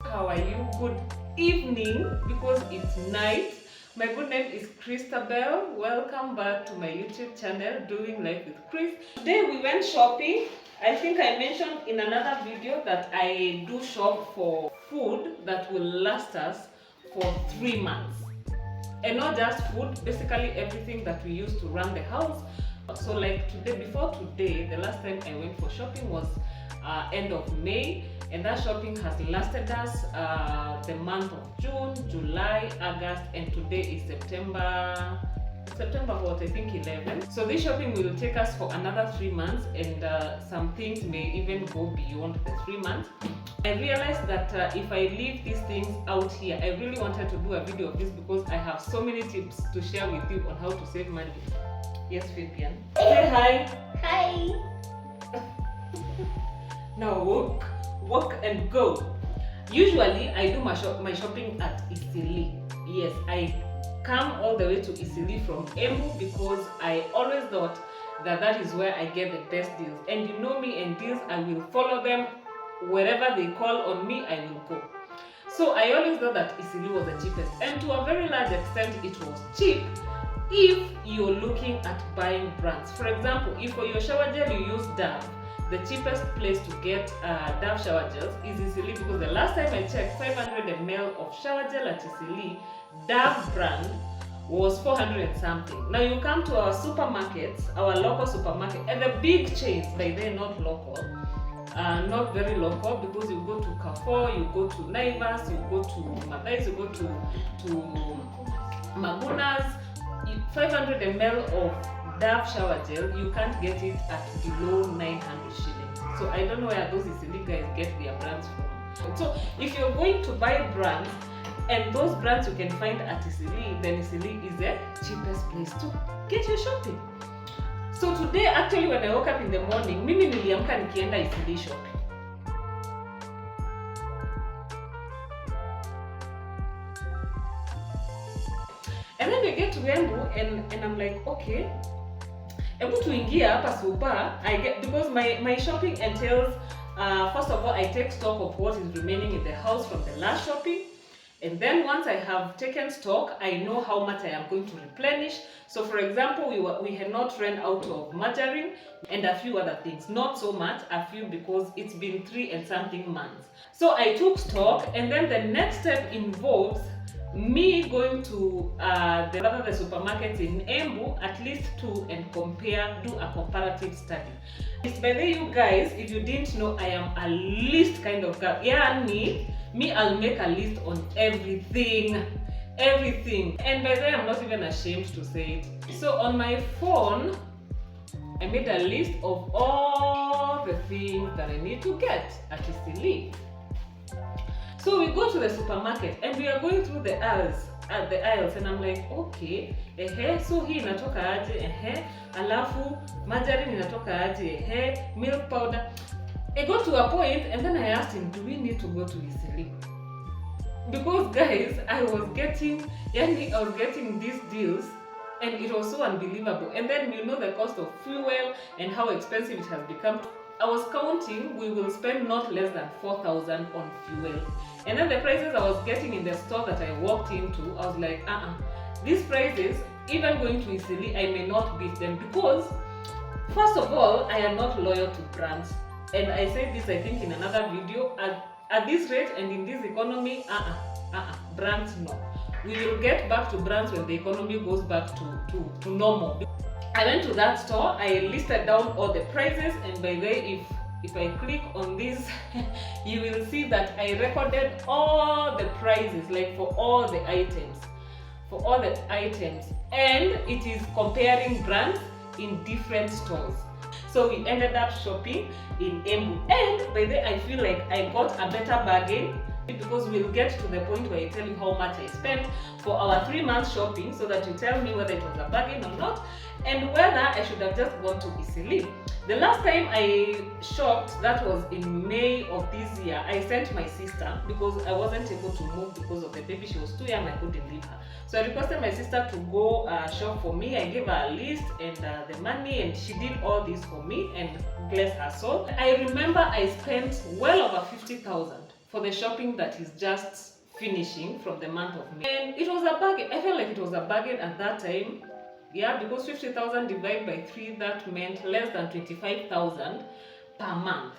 How are you? Good evening, because it's night. My good name is Christabel. Welcome back to my YouTube channel, Doing Life with Chris. Today we went shopping. I think I mentioned in another video that I do shop for food that will last us for 3 months. And not just food, basically everything that we use to run the house. So like today, before today, the last time I went for shopping was end of May, and that shopping has lasted us the month of June, July, August, and today is September what, I think 11. So this shopping will take us for another 3 months, and some things may even go beyond the 3 months. I realized that if I leave these things out here, I really wanted to do a video of this because I have so many tips to share with you on how to save money. Yes, Fabian. Say hi. Hi. Now walk and go. Usually I do my shopping at Isili. Yes, I come all the way to Isili from Embu because I always thought that is where I get the best deals. And you know me and deals, I will follow them wherever they call on me, I will go. So I always thought that Isili was the cheapest, and to a very large extent it was cheap if you're looking at buying brands. For example, if for your shower gel you use Dove, the cheapest place to get Dove shower gels is Isili, because the last time I checked, 500 ml of shower gel at Isili, Dove brand, was 400 and something. Now you come to our supermarkets, our local supermarket, and the big chains, by they're not local, not very local, because you go to Carrefour, you go to Naivas, you go to Mathais, you go to Magunas, 500 ml of Dove shower gel, you can't get it at below 900 shillings. So I don't know where those Isili guys get their brands from. So if you're going to buy brands, and those brands you can find at Isili, then Isili is the cheapest place to get your shopping. So today, actually, when I woke up in the morning, mimi niliamka nikienda Isili shopping. And then I get to Embu and I'm like, okay, Embu tuingia hapa super. I get, because my shopping entails, first of all, I take stock of what is remaining in the house from the last shopping. And then once I have taken stock, I know how much I am going to replenish. So for example, we had not run out of margarine and a few other things. Not so much, a few, because it's been 3 and something months. So I took stock, and then the next step involves me going to the supermarkets in Embu, at least to compare, do a comparative study. It's by the way, you guys, if you didn't know, I am a list kind of girl. Yeah, me, I'll make a list on everything. And by the way, I'm not even ashamed to say it. So on my phone, I made a list of all the things that I need to get at Isili. So we go to the supermarket and we are going through the aisles, and I'm like, okay, so hii inatoka aje, alafu margarine inatoka aje, milk powder. I got to a point and then I asked him, do we need to go to Isili? Because guys, I was getting these deals and it was so unbelievable. And then you know the cost of fuel and how expensive it has become. I was counting, we will spend not less than 4,000 on fuel. And then the prices I was getting in the store that I walked into, I was like, these prices, even going to Isili, I may not beat them, because first of all, I am not loyal to brands. And I said this, I think, in another video, at this rate and in this economy, brands no. We will get back to brands when the economy goes back to normal. I went to that store, I listed down all the prices, and by the way, if I click on this, you will see that I recorded all the prices, like for all the items. And it is comparing brands in different stores. So we ended up shopping in Embu, and by the way, I feel like I got a better bargain, because we'll get to the point where I tell you how much I spent for our 3 months shopping, so that you tell me whether it was a bargain or not, and whether I should have just gone to Isili. The last time I shopped, that was in May of this year, I sent my sister, because I wasn't able to move because of the baby. She was too young, I couldn't leave her. So I requested my sister to go shop for me. I gave her a list and the money, and she did all this for me, and bless her soul. I remember I spent well over 50,000 for the shopping that is just finishing from the month of May. And it was a bargain. I felt like it was a bargain at that time. Yeah, because 50,000 divided by 3, that meant less than 25,000 per month,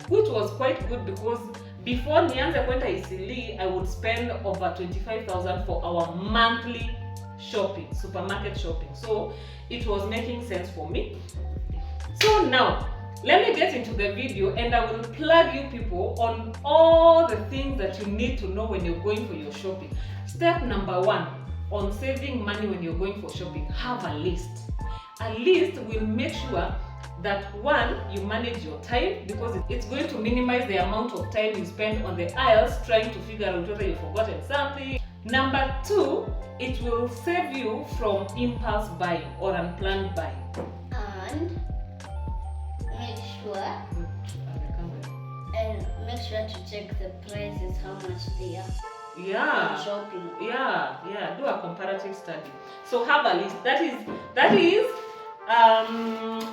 which was quite good because before nianze kwenda Eastleigh, I would spend over 25,000 for our monthly shopping, supermarket shopping. So it was making sense for me. So now, let me get into the video and I will plug you people on all the things that you need to know when you're going for your shopping. Step number 1 on saving money when you're going for shopping, have a list. A list will make sure that 1, you manage your time because it's going to minimize the amount of time you spend on the aisles trying to figure out whether you've forgotten something. Number 2, it will save you from impulse buying or unplanned buying. And make sure to check the prices, how much they are. Yeah. Shopping. Yeah. Do a comparative study. So have a list. That is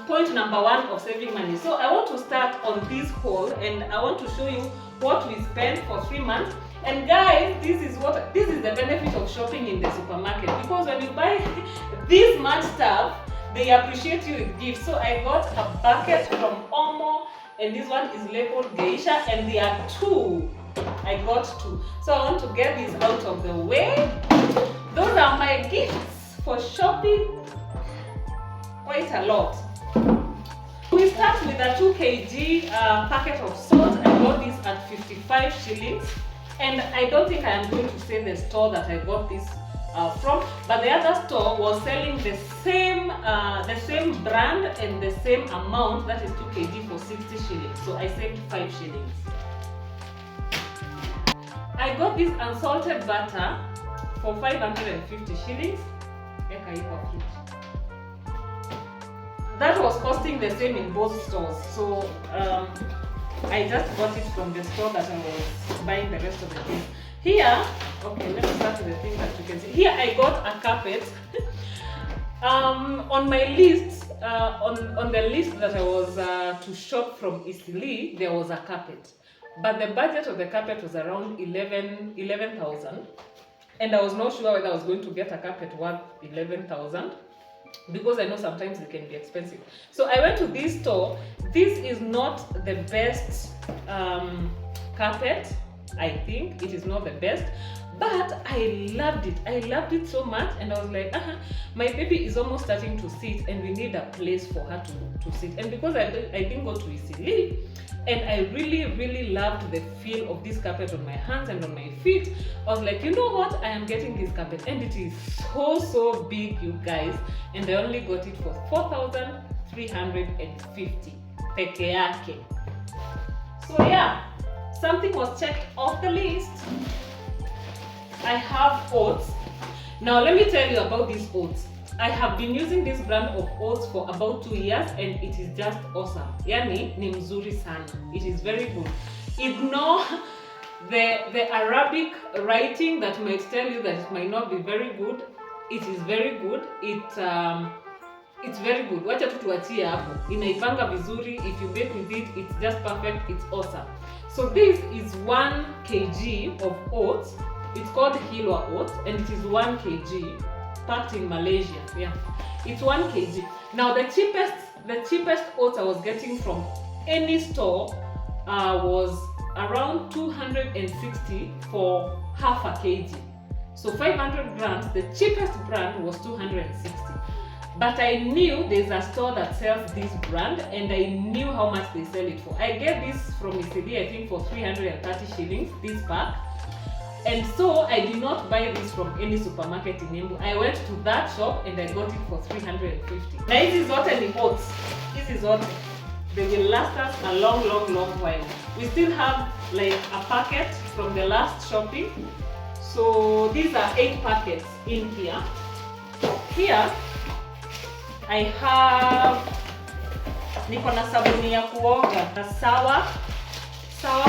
point number 1 of saving money. So I want to start on this haul and I want to show you what we spent for 3 months. And guys, this is the benefit of shopping in the supermarket, because when you buy this much stuff, they appreciate you with gifts. So I got a bucket from Omo, and this one is labeled Geisha, and there are 2. I got 2. So I want to get these out of the way. Those are my gifts for shopping. Quite a lot. We start with a 2 kg packet of salt. I got this at 55 shillings. And I don't think I am going to say the store that I got this from, but the other store was selling the same brand and the same amount, that is 2 kg for 60 shillings. So I saved 5 shillings. I got this unsalted butter for 550 shillings. That was costing the same in both stores. So I just got it from the store that I was buying the rest of the things. Here, okay, let me start with the thing that you can see. Here I got a carpet. On my list, on the list that I was to shop from Eastleigh, there was a carpet. But the budget of the carpet was around 11,000. And I was not sure whether I was going to get a carpet worth 11,000. Because I know sometimes it can be expensive. So I went to this store. This is not the best carpet. I think it is not the best, but I loved it. I loved it so much, and I was like, my baby is almost starting to sit, and we need a place for her to sit. And because I didn't go to Eastleigh, and I really loved the feel of this carpet on my hands and on my feet, I was like, you know what? I am getting this carpet, and it is so big, you guys. And I only got it for 4,350 peke yake. So yeah, something was checked off the list. I have oats. Now let me tell you about these oats. I have been using this brand of oats for about 2 years, and it is just awesome. Yani ni mzuri sana. It is very good. Ignore the Arabic writing that might tell you that it might not be very good. It is very good. It's very good. Wacha tu tuachie hapo. Inaipanga vizuri. If you bake with it, it's just perfect. It's awesome. So this is 1 kg of oats. It's called Hilwa oats, and it is 1 kg packed in Malaysia. Yeah, it's 1 kg. Now the cheapest oats I was getting from any store was around 260 for half a kg. So 500 grams, the cheapest brand was 260. But I knew there's a store that sells this brand, and I knew how much they sell it for. I get this from Eastleigh, I think for 330 shillings, this pack. And so I did not buy this from any supermarket in Embu. I went to that shop and I got it for 350. Now this is not any oats. This is what they will last us a long while. We still have like a packet from the last shopping. So these are 8 packets in here. Here I have niko na sabuni ya kuoga na Sawa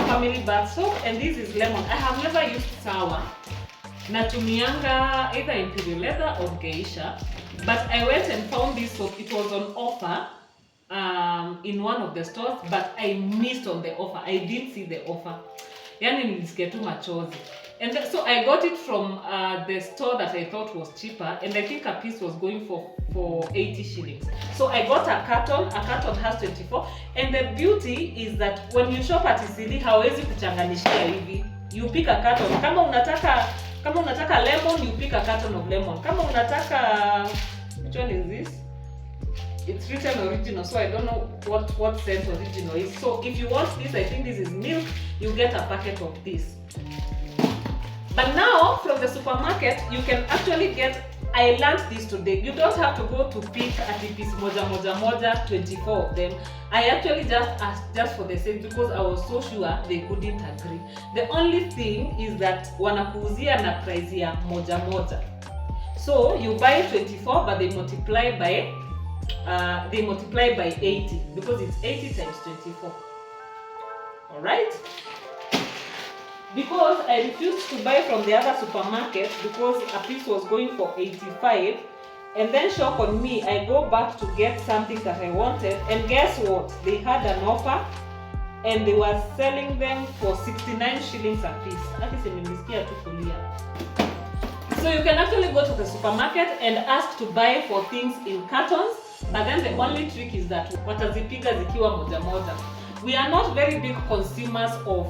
family bath soap, and this is lemon. I have never used Sawa. Natumianga either Imperial Leather or Geisha, but I went and found this soap. It was on offer in one of the stores, but I missed on the offer. I didn't see the offer. Yani nilisikia tu machozi. And so I got it from the store that I thought was cheaper, and I think a piece was going for 80 shillings. So I got a carton has 24, and the beauty is that when you shop at Eastleigh hawezi kuchanganishia hivi. You pick a carton. Kama unataka lemon, you pick a carton of lemon. Kama unataka, which one is this? It's written original, so I don't know what scent original is. So if you want this, I think this is milk, you get a packet of this. But now from the supermarket, you can actually get, I learned this today, you don't have to go to pick at piece moja, 24 of them. I actually just asked just for the sake, because I was so sure they couldn't agree. The only thing is that wanakuuzia na price ya moja. So you buy 24, but they multiply by 80, because it's 80 times 24. Alright? Because I refused to buy from the other supermarket because a piece was going for 85, and then shock on me, I go back to get something that I wanted, and guess what? They had an offer and they were selling them for 69 shillings a piece. So you can actually go to the supermarket and ask to buy for things in cartons, but then the only trick is that watazipiga zikiwa moja. We are not very big consumers of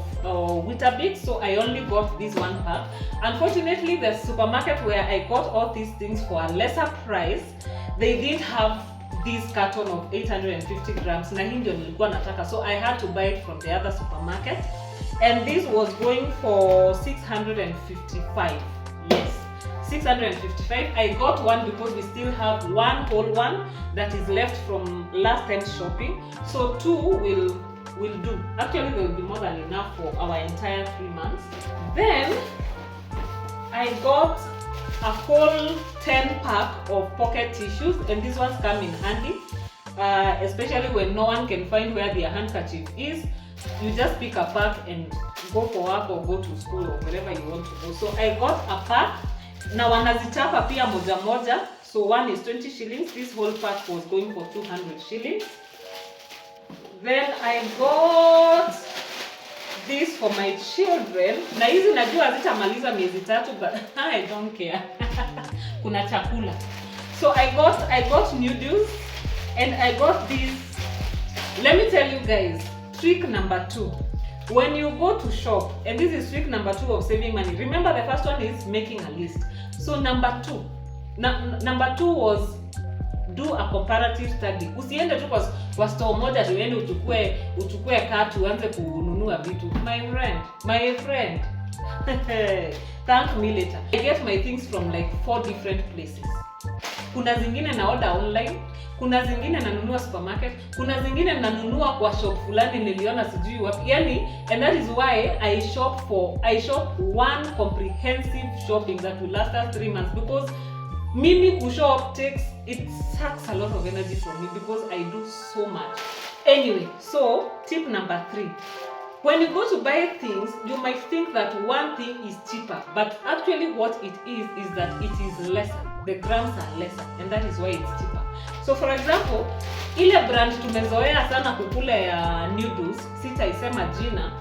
Weetabix, so I only got this one pack. Unfortunately, the supermarket where I got all these things for a lesser price, they didn't have this carton of 850 grams. Na hii ndio nilikuwa nataka, so I had to buy it from the other supermarket. And this was going for 655. Yes, 655. I got one because we still have one whole one that is left from last time's shopping. So 2 will do. Actually, there will be more than enough for our entire 3 months. Then I got a whole 10 pack of pocket tissues, and these ones come in handy, especially when no one can find where their handkerchief is. You just pick a pack and go for work or go to school or wherever you want to go. So I got a pack. Na wanazichapa pia moja. So one is 20 shillings. This whole pack was going for 200 shillings. Then I got this for my children. Na hizi najua hazitamaliza miezi 3, but I don't care. Kuna chakula. So I got noodles, and I got this. Let me tell you guys, trick number 2. When you go to shop, and this is trick number 2 of saving money. Remember, the first one is making a list. So number 2 was do a comparative study. Usiende tu kwa store moja tuende uchukue cart uanze kununua vitu. My friend. Thank me later. I get my things from like 4 different places. Kuna zingine na order online, kuna zingine nanunua supermarket, kuna zingine nanunua kwa shop fulani niliona sijui wapi. Yani, and that is why I shop one comprehensive shopping that will last us 3 months, because mimi kushop it sucks a lot of energy from me because I do so much. Anyway, so tip number 3. When you go to buy things, you might think that one thing is cheaper, but actually what it is that it is lesser. The grams are lesser, and that is why it's cheaper. So for example, ile brand tumezoea sana kukula ya noodles, sitaisema jina,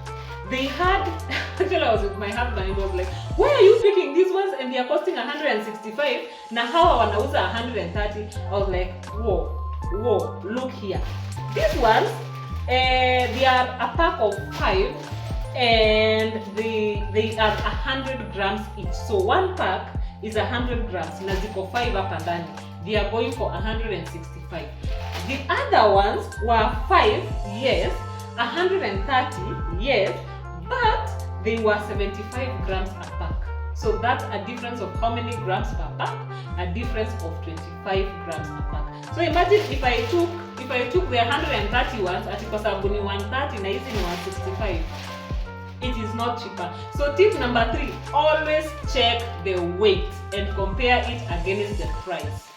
they had, actually I was with my husband, and he was like, why are you picking these ones and they are costing 165 na hawa wanauza 130? I was like, whoa, look here. These ones, they are a pack of 5, and they are 100 grams each. So one pack is 100 grams, na ziko 5 hapa ndani. They are going for 165. The other ones were 5, yes, 130, yes, but they were 75 grams a pack. So that's a difference of how many grams per pack? A difference of 25 grams a pack. So imagine if I took the 130 ones, ati kwa sababu ni 130 na hizi ni 165. It is not cheaper. So tip number 3, always check the weight and compare it against the price.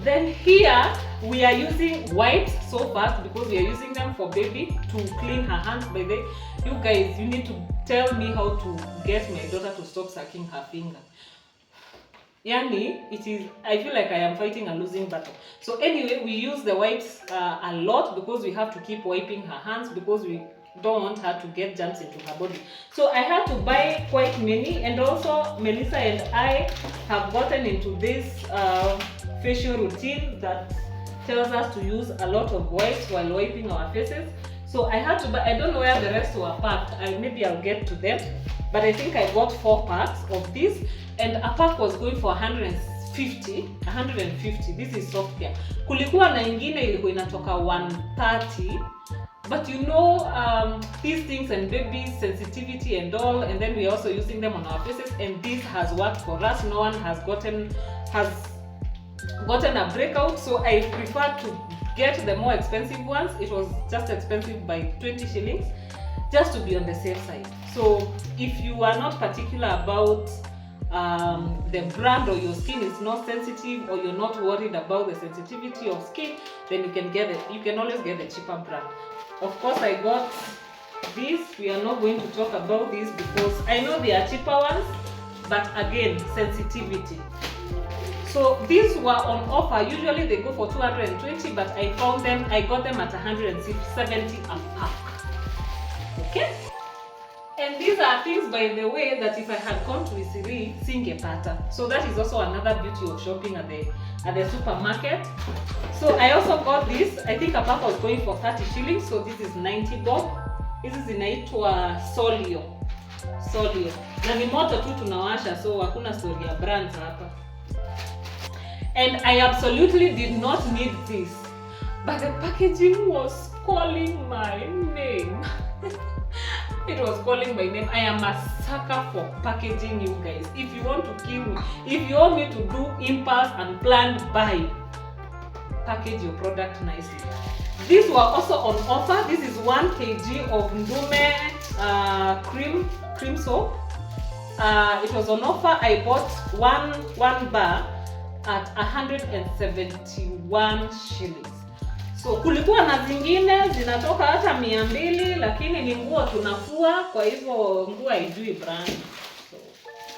Then here we are using wipes so fast because we are using them for baby to clean her hands. By the way, you guys, you need to tell me how to get my daughter to stop sucking her finger. Yani, I feel like I am fighting a losing battle. So anyway, we use the wipes a lot because we have to keep wiping her hands because don't want her to get germs into her body. So I had to buy quite many, and also Melissa and I have gotten into this facial routine that tells us to use a lot of wipes while wiping our faces. So I had to buy, I don't know where the rest were packed, maybe I'll get to them, but I think I got 4 packs of this, and a pack was going for 150. This is soft care. Kulikuwa na ingine ilikuwa inatoka 130, but you know, these things and baby sensitivity and all, and then we're also using them on our faces, and this has worked for us. No one has gotten a breakout, so I prefer to get the more expensive ones. It was just expensive by 20 shillings, just to be on the safe side. So if you are not particular about the brand, or your skin is not sensitive, or you're not worried about the sensitivity of skin, then you can always get the cheaper brand. Of course, I got this. We are not going to talk about this because I know they are cheaper ones, but again, sensitivity. So these were on offer. Usually they go for 220, but I got them at 170 a pack. Okay? And these are things, by the way, that if I had gone to Isiri, singepata. So that is also another beauty of shopping at the supermarket. So I also got this. I think a pack was going for 30 shillings. So this is 90 bob. This is inaitwa Solio. Na ni moto tu tunawasha, so hakuna story ya brands hapa. And I absolutely did not need this, but the packaging was calling my name. It was calling my name. I am a sucker for packaging, you guys. If you want to kill me, if you want me to do impulse and planned buy, package your product nicely. These were also on offer. This is 1 kg of Ndume cream soap. It was on offer. I bought one bar at 171 shillings. So kulikuwa na zingine zinatoka hata 200, lakini ni nguo tunafua, kwa hivyo nguo haijui brand. So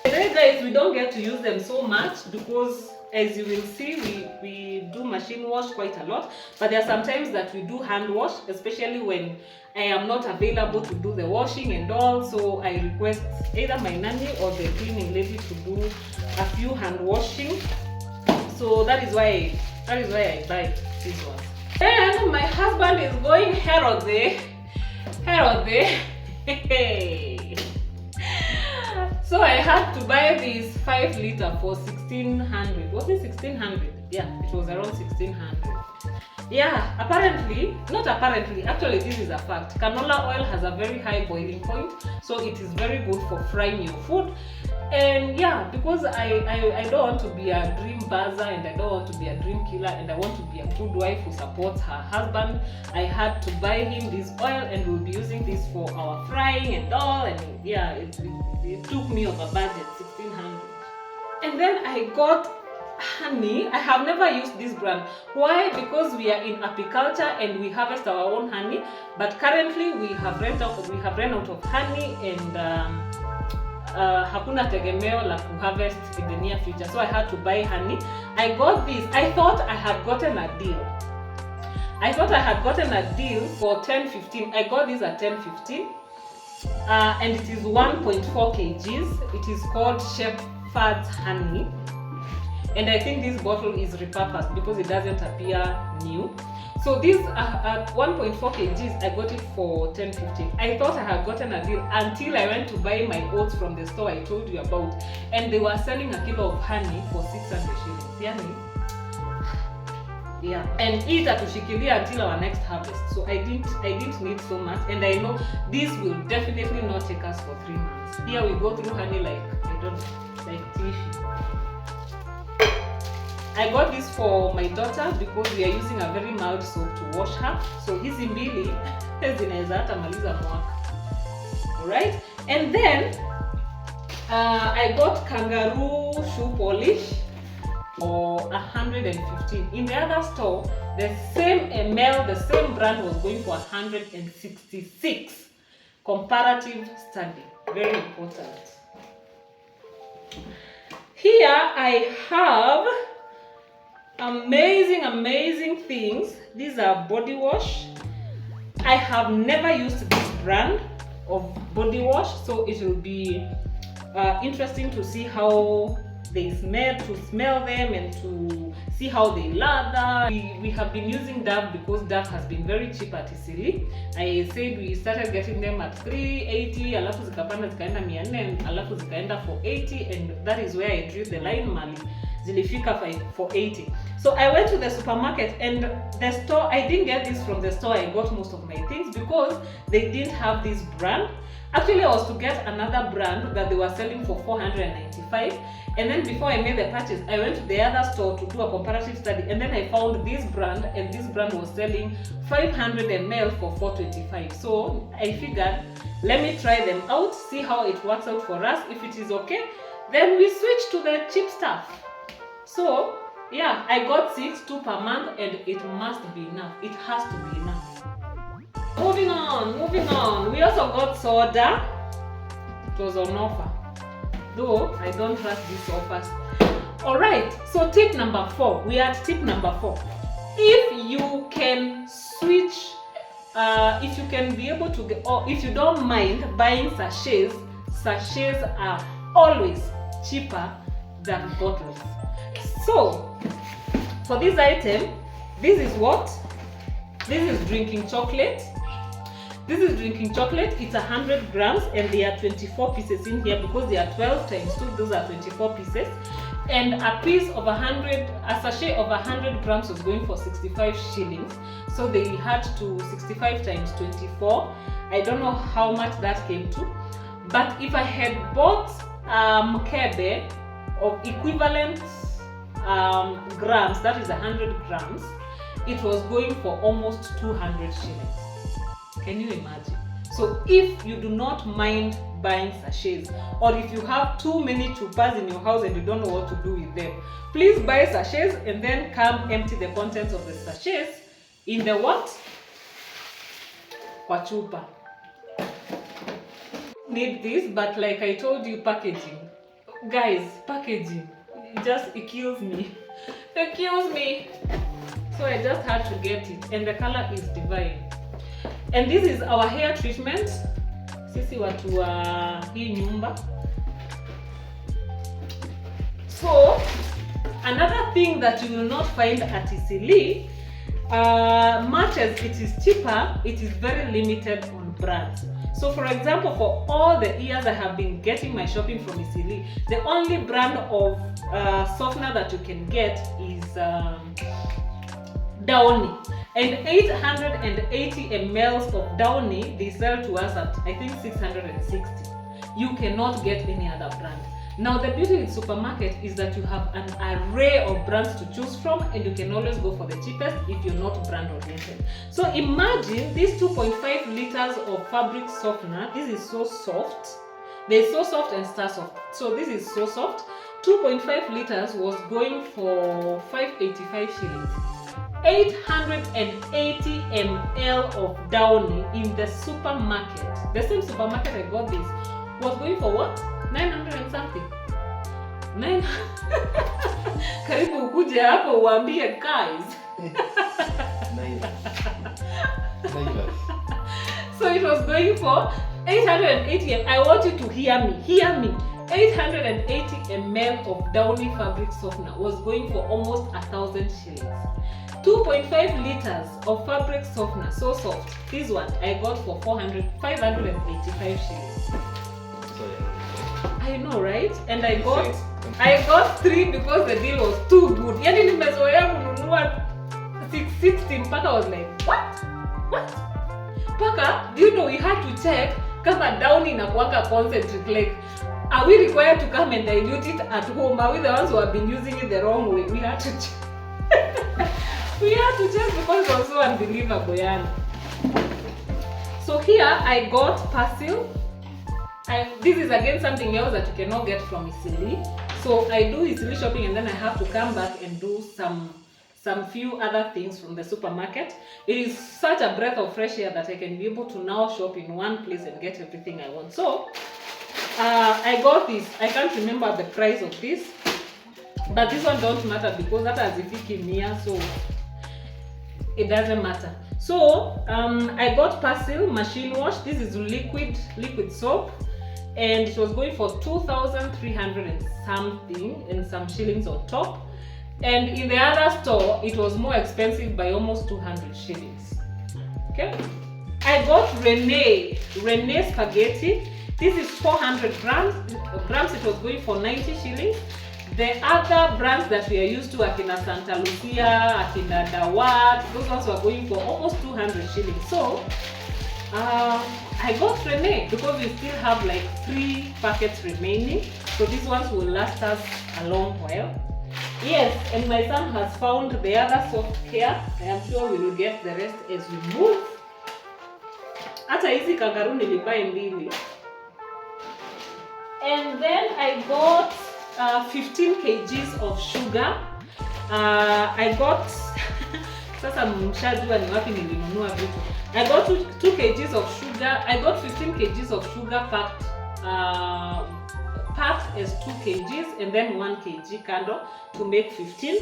today guys, we don't get to use them so much because as you will see, we do machine wash quite a lot, but there are sometimes that we do hand wash, especially when I am not available to do the washing and all. So I request either my nanny or the cleaning lady to do a few hand washing. So that is why I buy these ones. Then my husband is going Herode. So I had to buy this 5 liter for 1600. Was it 1600? Yeah, it was around 1600. Yeah, actually this is a fact. Canola oil has a very high boiling point, so it is very good for frying your food. And yeah, because I don't want to be a dream buzzer, and I don't want to be a dream killer, and I want to be a good wife who supports her husband, I had to buy him this oil, and we'll be using this for our frying and all. And yeah, it took me over budget, 1600. And then I got honey. I have never used this brand. Why? Because we are in apiculture and we harvest our own honey, but currently we have run out of honey, and hakuna tegemeo la to harvest in the near future. So I had to buy honey. I got this. I thought I had gotten a deal. For 10.15. I got this at 10.15. And it is 1.4 kgs. It is called Shepherd's Honey. And I think this bottle is repurposed because it doesn't appear new. So this at 1.4 kgs, I got it for 10.15. I thought I had gotten a deal until I went to buy my oats from the store I told you about, and they were selling a kilo of honey for 600 shillings. Yeah, and it atushikilia until our next harvest. So I didn't need so much, and I know this will definitely not take us for 3 months. Here we go through honey like tissue. I got this for my daughter because we are using a very mild soap to wash her. So hizi mbili zinaweza hata maliza mwaka. Alright? And then I got kangaroo shoe polish for 115. In the other store, the same ml, the same brand was going for 166. Comparative study. Very important. Here I have amazing things. These are body wash. I have never used this brand of body wash, so it will be interesting to see how they smell, to smell them and to see how they lather. We have been using Dove because Dove has been very cheap at Isili. I said we started getting them at 380, alafu zikapanda zikaenda 400, alafu zikaenda 480, and that is where I drew the line. Mali zilifika 480. So I went to the supermarket, and the store, I didn't get this from the store. I got most of my things because they didn't have this brand. Actually, I was to get another brand that they were selling for 495, and then before I made the purchase, I went to the other store to do a comparative study, and then I found this brand, and this brand was selling 500 ml for 425. So I figured, let me try them out, see how it works out for us. If it is okay, then we switch to the cheap stuff. So yeah, I got 6, 2 per month, and it must be enough. It has to be enough. Moving on. We also got soda. It was on offer, though I don't trust these offers. Alright, so tip number 4. We are at tip number 4. If you can switch, if you can be able to get, or if you don't mind buying sachets are always cheaper than bottles. So for this item, this is drinking chocolate. It's 100 grams, and there are 24 pieces in here because there are 12 times 2. Those are 24 pieces. And a sachet of 100 grams was going for 65 shillings. So they had to 65 times 24. I don't know how much that came to. But if I had bought mkebe of equivalent grams, that is 100 grams, it was going for almost 200 shillings. Can you imagine? So if you do not mind buying sachets, or if you have too many chupas in your house and you don't know what to do with them, please buy sachets and then come empty the contents of the sachets in the what? Kwa chupa. Need this, but like I told you, packaging. Guys, packaging. It kills me. It kills me. So I just had to get it, and the color is divine. And this is our hair treatment. Sisi watu wa hii nyumba. So another thing that you will not find at Isili, much as it is cheaper, it is very limited on brands. So for example, for all the years I have been getting my shopping from Isili, the only brand of softener that you can get is Downy. And 880 ml of Downy they sell to us at, I think, 660. You cannot get any other brand. Now the beauty in supermarket is that you have an array of brands to choose from, and you can always go for the cheapest if you're not brand oriented. So imagine these 2.5 liters of fabric softener. This is so soft. There's so soft and star soft. So this is so soft. 2.5 liters was going for 585 shillings. 880 ml of Downy in the supermarket. The same supermarket I got this was going for what? 900 and something. 900. Karibu ukuje hapo uambie guys. So it was going for 880. I want you to hear me. 880 ml of Downy fabric softener was going for almost 1,000 shillings. 2.5 liters of fabric softener, so soft. This one I got for 585 shillings. I know, right? And I got 3 because the deal was too good. Yani nimezoea kununua 660 mpaka. I was like, what? Paka, do you know we had to check kama Downy inakuanga concentrate. Like, are we required to come and dilute it at home? Are we the ones who have been using it the wrong way? We had to check. We had to check because it was so unbelievable, yeah. So here I got Persil. This is again something else that you cannot get from Isili. So I do Isili shopping, and then I have to come back and do some few other things from the supermarket. It is such a breath of fresh air that I can be able to now shop in one place and get everything I want. So I got this. I can't remember the price of this, but this one don't matter because that has ifiki mia. So it doesn't matter. So I got Persil machine wash. This is liquid soap, and it was going for 2,300 and something and some shillings on top. And in the other store, it was more expensive by almost 200 shillings. Okay. I got Rene spaghetti. This is 400 grams. It was going for 90 shillings. The other brands that we are used to, Akina Santa Lucia, Akina Dawat, those ones were going for almost 200 shillings. So I got Rene because we still have like 3 packets remaining. So these ones will last us a long while. Yes, and my son has found the other soft care. I am sure we will get the rest as we move. Hata hizi kangaroo nilibuy mbili. And then I got 15 kgs of sugar. I got sasa mshajua ni wapi nilinunua vitu. I got 2 kgs of sugar. I got 15 kgs of sugar packed as 2 kgs and then 1 kg candle to make 15.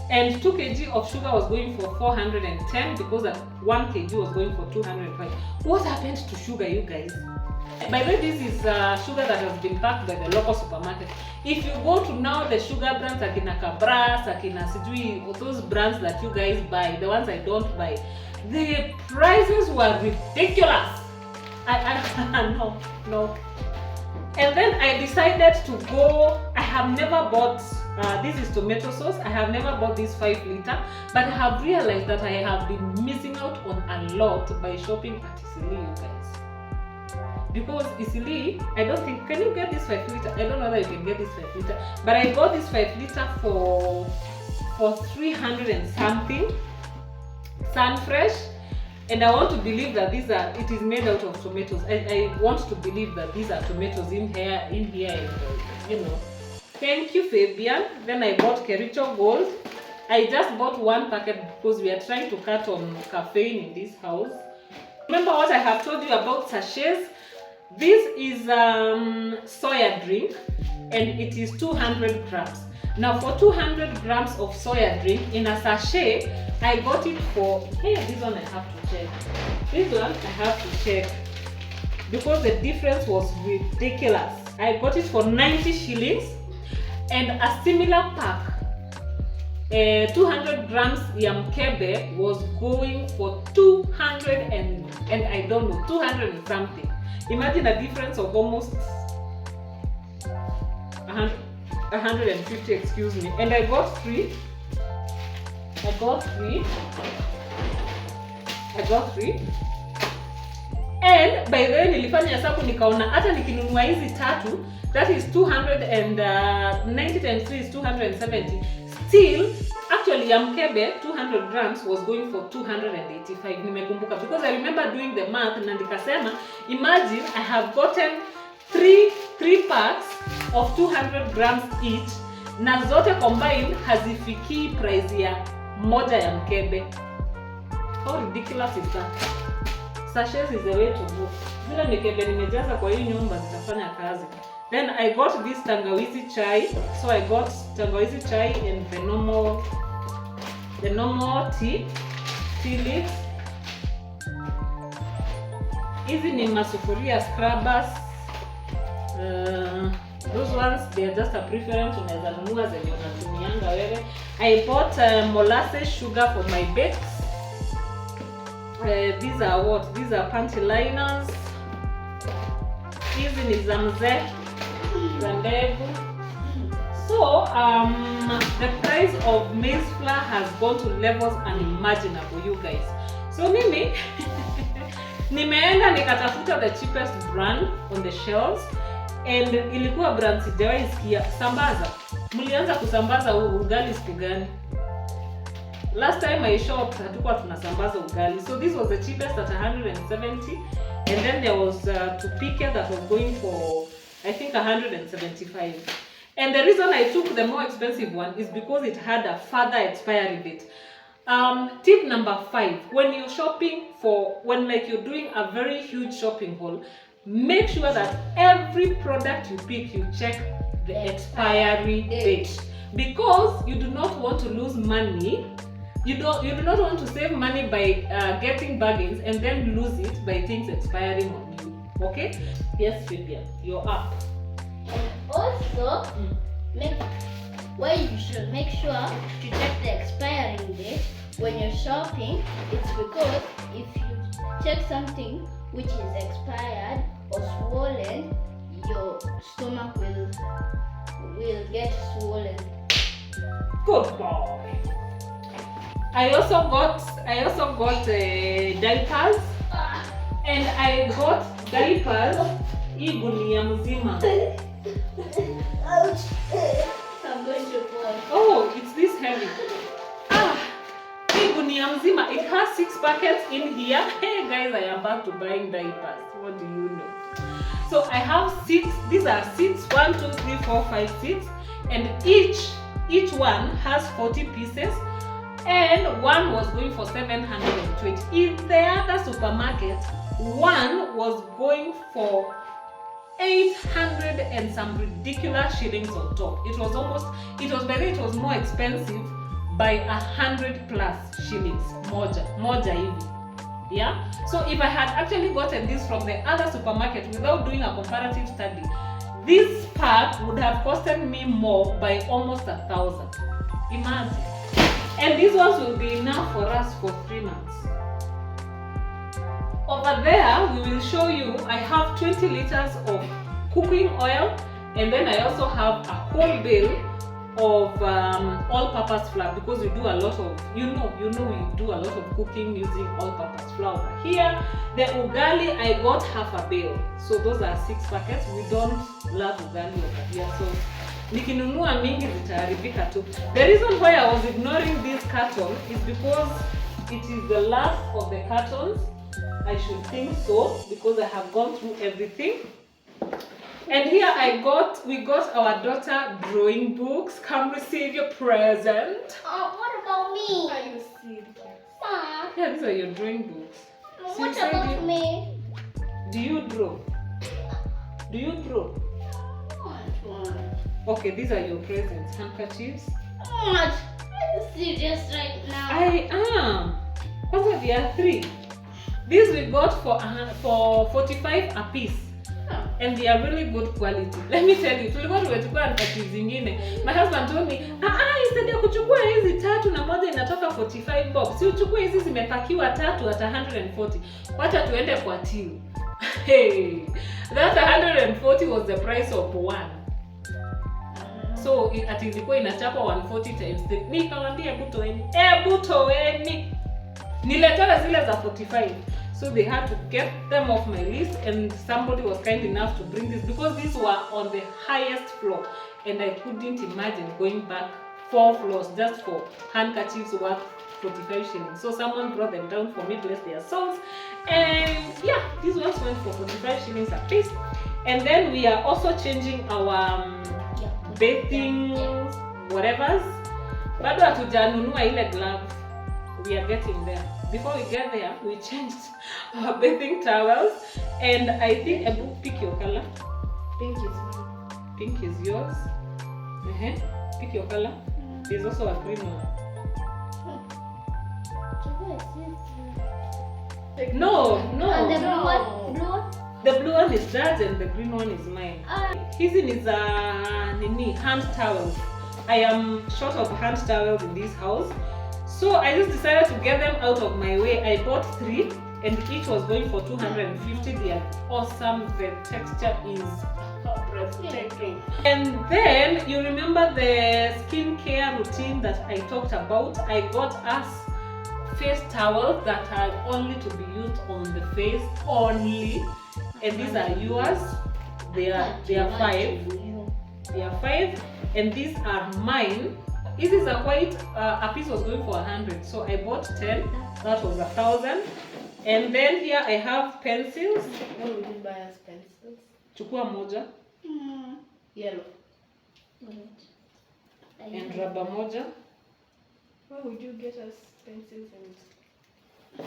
And 2 kg of sugar was going for 410 because that 1 kg was going for 205. What happened to sugar, you guys? By the way, this is sugar that has been packed by the local supermarket. If you go to now the sugar brands, Akina Cabras, Akina Sijui, those brands that you guys buy, the ones I don't buy, the prices were ridiculous. No. And then I decided to go. I have never bought, this is tomato sauce. I have never bought this 5 liter, but I have realized that I have been missing out on a lot by shopping at Isili, you guys. Because Isili, I don't think, can you get this 5 liter? I don't know whether you can get this 5 liter, but I got this 5 liter for 300 and something, Sunfresh. And I want to believe that it is made out of tomatoes. I want to believe that these are tomatoes in here, and, you know. Thank you, Fabian. Then I bought Kericho Gold. I just bought 1 packet because we are trying to cut on caffeine in this house. Remember what I have told you about sachets? This is soya drink, and it is 200 grams. Now for 200 grams of soya drink in a sachet, I got it for, hey, this one I have to check. This one I have to check because the difference was ridiculous. I got it for 90 shillings and a similar pack, 200 grams yamkebe was going for 200 and I don't know, 200 and something. Imagine a difference of almost 150, excuse me. And I got 3. And by the way nilifanya hesabu nikaona hata nikinunua hizi 3, that is 290 times 3 is 270. Still, actually yamkebe 200 grams was going for 285. Nimekumbuka because I remember doing the math na nikasema, imagine I have gotten 3 packs of 200 grams each, na zote combined hazifikii price ya moja ya mkebe. How ridiculous is that? Sachets is the way to go. Zile mikebe nimejaza kwa hii nyumba zitafanya kazi. Then I got this tangawizi chai. So I got tangawizi chai and the normal tea leaves. Hizi ni masufuria scrubbers. Those ones, they are just a preference. Unaweza nunua zenye unatumianga wewe. I bought molasses sugar for my bakes. These are what? These are panty liners. Hizi ni za mzee, za mbegu. So the price of maize flour has gone to levels unimaginable, you guys. So mimi nimeenda nikatafuta the cheapest brand on the shelves, and ilikuwa brand sijawahi sikia. Sambaza. Mlianza kusambaza ugali siku gani? Last time I shopped, hatukuwa tunasambaza ugali. So this was the cheapest at 170, and then there was tupike that was going for I think 175. And the reason I took the more expensive one is because it had a further expiry date. Tip number 5, when you're shopping when like you're doing a very huge shopping haul, make sure that every product you pick, you check the expiry date, because you do not want to lose money You do not want to save money by getting bargains and then lose it by things expiring on you. Okay? Yes, Vivian, you're up. And also, you should make sure to check the expiring date when you're shopping. It's because if you check something which is expired or swollen, your stomach will get swollen. Good boy. I also got diapers, and I got diapers hii gunia mzima. Ouch! I'm going to fall. Oh, it's this heavy. Hii gunia mzima. It has 6 packets in here. Hey guys, I am back to buying diapers. What do you know? So I have 6. These are 6. 1, 2, 3, 4, 5, 6, and each one has 40 pieces. And one was going for 720. In the other supermarket, one was going for 800 and some ridiculous shillings on top. It was more expensive by 100 plus shillings. Moja hivi. Yeah? So if I had actually gotten this from the other supermarket without doing a comparative study, this pack would have costed me more by almost 1,000. Imagine. And these ones will be enough for us for 3 months. Over there, we will show you, I have 20 liters of cooking oil, and then I also have a whole bale of all-purpose flour, because we do a lot of, we do a lot of cooking using all-purpose flour. Here, the ugali, I got half a bale. So those are 6 packets. We don't love ugali over here. So nikinunua mingi zitaharibika tu. The reason why I was ignoring this carton is because it is the last of the cartons. I should think so, because I have gone through everything. And here we got our daughter drawing books. Come receive your present. What about me? Are you serious? Ma. Yeah, these are your drawing books. What about me? Do you draw? Do you draw? What? Okay, these are your presents. Handkerchiefs. What? Are you serious right now? I am. Also, there are 3. These we got for 45 a piece. And they are really good quality. Let me tell you, tulikuwa tumechukua handkerchiefs zingine. My husband told me, instead ya kuchukua hizi 3 na moja inatoka 45 bob, si uchukue hizi zimepakiwa 3 at 140. Wacha tuende kwa till. Hey, that 140 was the price of one. So ati ilikuwa inachapa 140 times 3. Nikamwambia hebu toeni. Niletewa zile za 45. So they had to get them off my list, and somebody was kind enough to bring this because these were on the highest floor, and I couldn't imagine going back 4 floors just for handkerchiefs worth 45 shillings. So someone brought them down for me, bless their souls. And yeah, these ones went for 45 shillings a piece. And then we are also changing our bathing whatevers. Bado hatujanunua ile glove. We are getting there. Before we get there, we changed our bathing towels, and I think pick your color. Pink is mine. Pink is yours. Pick your color. There's also a green one. No. And the blue one? Blue one? The blue one is that, and the green one is mine. His is hand towels. I am short of hand towels in this house. So I just decided to get them out of my way. I bought 3, and each was going for 250. They are awesome. The texture is breathtaking. And then you remember the skincare routine that I talked about. I got us face towels that are only to be used on the face only. And these are yours. They are 5. They are 5, and these are mine. This is a white, a piece was going for 100, so I bought 10. That was 1,000. And then here I have pencils. What would you buy as pencils? Chukua moja. Yellow. And rubber moja. Why would you get us pencils and...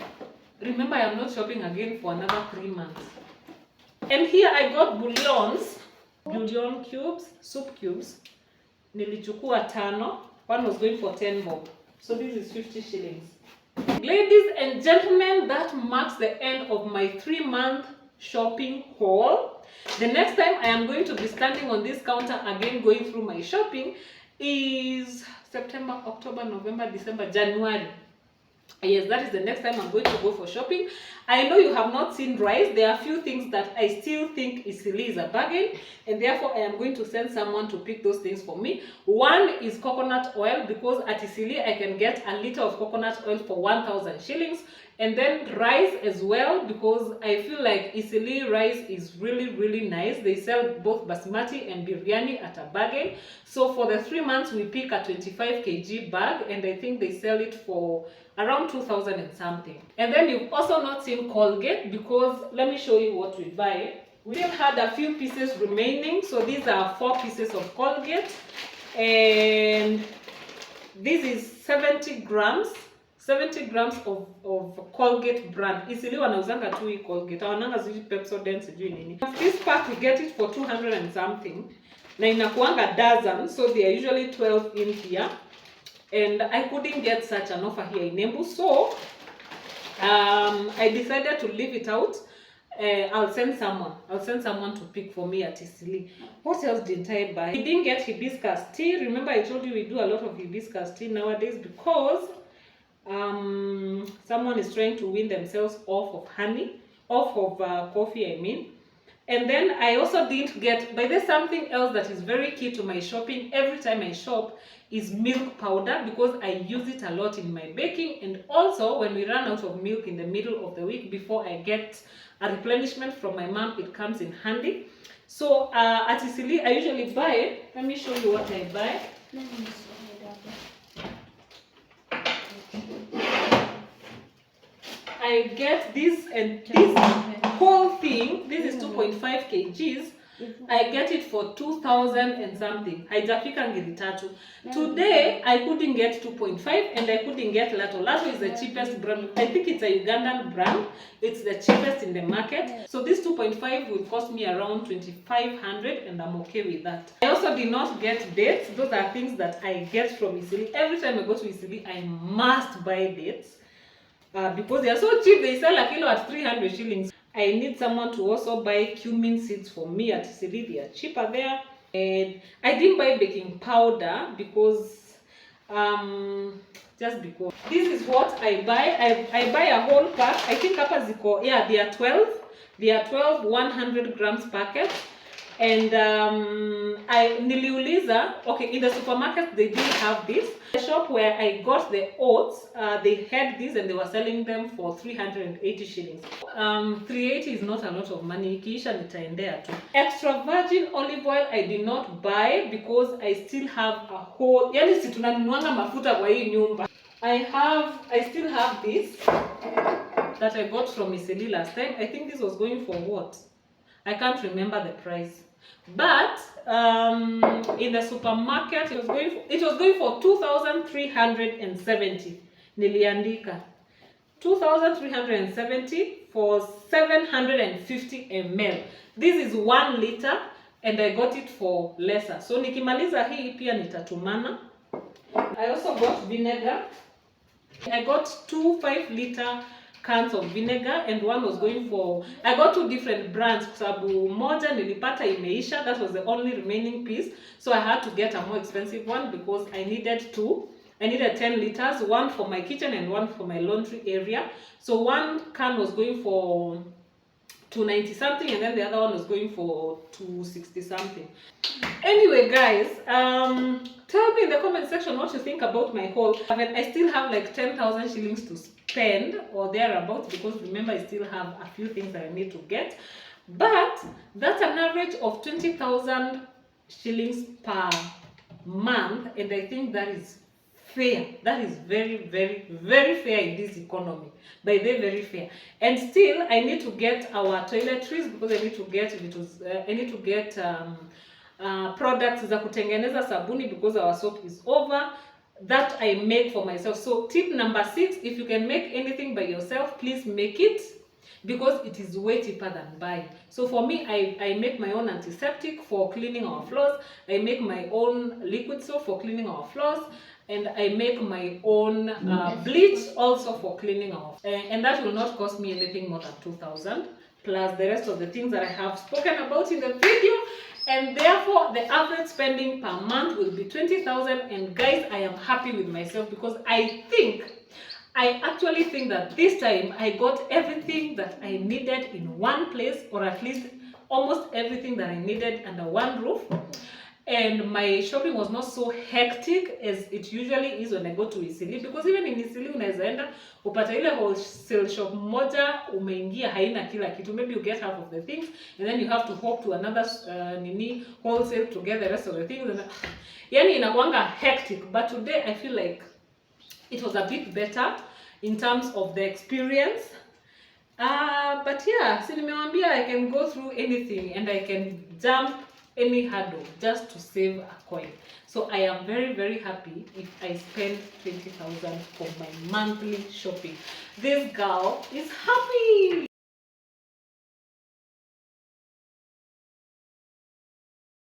Remember, I am not shopping again for another 3 months. And here I got bouillons. Bouillon cubes, soup cubes. Nilichukua 5. One was going for 10 bob. So this is 50 shillings. Ladies and gentlemen, that marks the end of my 3-month shopping haul. The next time I am going to be standing on this counter again going through my shopping is September, October, November, December, January. Yes, that is the next time I'm going to go for shopping. I know you have not seen rice. There are a few things that I still think Isili is a bargain, and therefore I am going to send someone to pick those things for me. One is coconut oil, because at Isili I can get a liter of coconut oil for 1,000 shillings. And then rice as well, because I feel like Isili rice is really nice. They sell both basmati and biryani at a bargain. So for the 3 months we pick a 25 kg bag, and I think they sell it for around 2,000 and something. And then you've also not seen Colgate, because let me show you what we buy. We still had a few pieces remaining, so these are 4 pieces of Colgate, and this is 70 grams of Colgate brand. Isili wanauzanga tu hii Colgate. Hawananga ziji Pepsodent sijui nini. This pack we get it for 200 and something. Na inakuanga dozen, so they are usually 12 in here. And I couldn't get such an offer here in Embu, so I decided to leave it out. I'll send someone to pick for me at Isili. What else didn't I buy? We didn't get hibiscus tea. Remember I told you we do a lot of hibiscus tea nowadays, because someone is trying to win themselves off of coffee, I mean. And then I also didn't get, by there's something else that is very key to my shopping every time I shop, is milk powder, because I use it a lot in my baking, and also when we run out of milk in the middle of the week before I get a replenishment from my mom, it comes in handy. So at Isili I usually buy it. Let me show you what I buy. Let me see. I get this, and this whole thing, this is 2.5 kgs. I get it for 2,000 and something. Haijafika ngiri tatu. Today I couldn't get 2.5, and I couldn't get Lato. Lato is the cheapest brand. I think it's a Ugandan brand. It's the cheapest in the market. So this 2.5 will cost me around 2,500, and I'm okay with that. I also did not get dates. Those are things that I get from Isili. Every time I go to Isili, I must buy dates. Because they are so cheap. They sell a kilo at 300 shillings. I need someone to also buy cumin seeds for me at Isili. They are cheaper there. And I didn't buy baking powder because just because. This is what I buy. I buy a whole pack. I think hapa ziko, yeah, they are 12. They are 12 100 grams packets. And I niliuliza, okay, in the supermarket they didn't have this. The shop where I got the oats, they had this and they were selling them for 380 shillings. 380 is not a lot of money. Ikiisha nitaendea tu. Extra virgin olive oil I did not buy because I still have a whole, yani si tunanunuanga mafuta kwa hii nyumba. I still have this that I got from Isili last time. I think this was going for what? I can't remember the price. But in the supermarket it was going for 2,370. Niliandika 2,370 for 750 ml. This is 1 liter and I got it for lesser. So nikimaliza hii pia nitatumana. I also got vinegar. I got 2 5-liter cans of vinegar, and one was going for, I got 2 different brands kwa sababu moja nilipata imeisha. That was the only remaining piece, so I had to get a more expensive one because I needed 2. I needed 10 liters, one for my kitchen and one for my laundry area. So one can was going for 290 something, and then the other one was going for 260 something. Anyway guys, tell me in the comment section what you think about my haul. I still have like 10,000 shillings to spend or thereabouts, because remember I still have a few things that I need to get, but that's an average of 20,000 shillings per month, and I think that is fair. That is very fair in this economy. By the way, very fair. And still I need to get our toiletries, because I need to get products za kutengeneza sabuni, because our soap is over. That I make for myself. So tip number 6, if you can make anything by yourself, please make it. because it is way cheaper than buying. So for me, I make my own antiseptic for cleaning our floors. I make my own liquid soap for cleaning our floors. And I make my own bleach also for cleaning our and that will not cost me anything more than 2,000 plus the rest of the things that I have spoken about in the video. And therefore the average spending per month will be 20,000. And guys, I am happy with myself because I actually think that this time I got everything that I needed in one place, or at least almost everything that I needed under one roof. And my shopping was not so hectic as it usually is when I go to Eastleigh, because even in Eastleigh unaweza enda upata ile wholesale shop moja umeingia haina kila kitu, maybe you get half of the things and then you have to hop to another wholesale to get the rest of the things, and yani inakuanga hectic. But today I feel like it was a bit better in terms of the experience. But yeah, si nimewambia I can go through anything and I can jump any hurdle just to save a coin. So I am very, very happy if I spend 20,000 for my monthly shopping. This girl is happy.